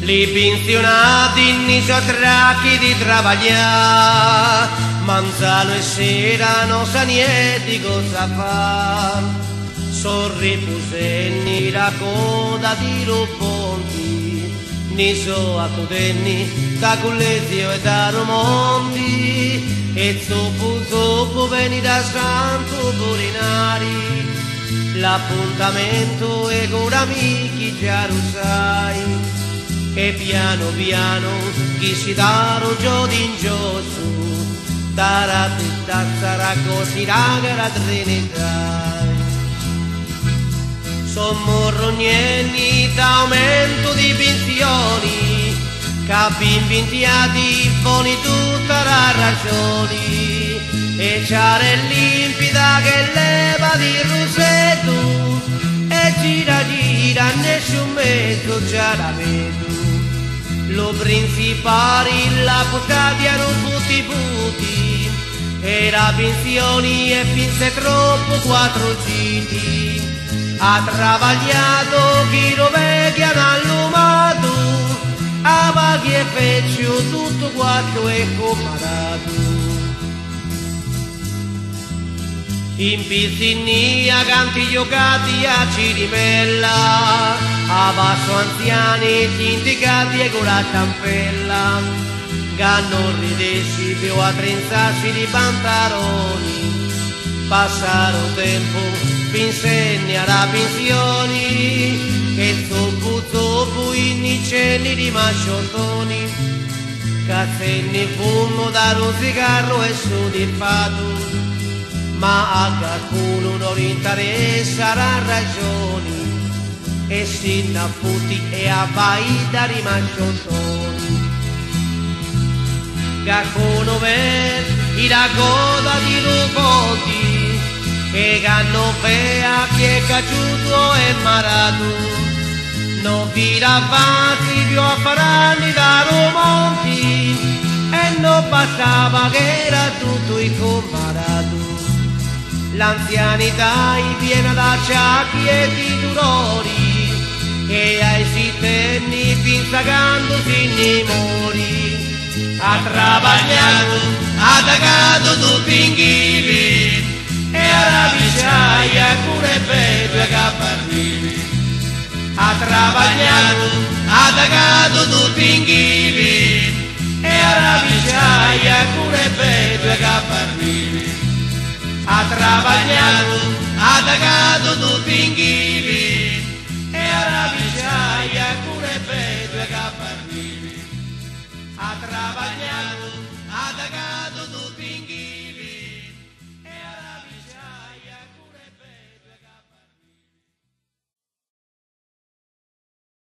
Li pensionati ni sottracchi di travagliare, manzano e sera non sa niente cosa fa. Sorripusenni la coda di Ruponti, ni so accudenni da Cullezio e da Romonti, e zoppo veni da Santo Polinari. L'appuntamento è con amici già lo sai, e piano piano chi si darò giorno in giorno, darà tutta sarà così raga la Trinità. Sommo rognelli d'aumento di pensioni, capi inventiati poni tutta la ragione, e c'è limpida che leva di rosetto, e gira nessun mezzo già la vedo. Lo principale la puttana erano puti, era pensioni e finse troppo 4 giri. Ha travagliato chi lo vecchia all'umato, a paghi e feccio tutto quanto è comodato. In piscinia canti giocati a Cirimella, a basso anziani indicati e con la campella, ganno ridessi più a trenzarsi di pantaloni. Passaro tempo, pinsegni alla pensioni, che zoppo in cenni di masciottoni, cazzenni fumo da rosicarro e soddisfatto, ma a qualcuno non interessa la ragione, e si innaputi e a vaida di masciottoni. Qualcuno vede la coda di Ruponti, che hanno fea chi è caciuto e marato, non vira fatti più a faranni da Romonti, e non bastava che era tutto incomparato. L'anzianità piena da acciacchi e di dolori, e ai sitenni pinzagandosi nei mori. Ha travagliato, ha tagato tutti in chili, e alla viciaia pure peggio che parlivi. Ha travagliato, ha tagato tutti in chili, e alla viciaia pure peggio che parlivi. Ha travagliato, ha tagato tutti in chili.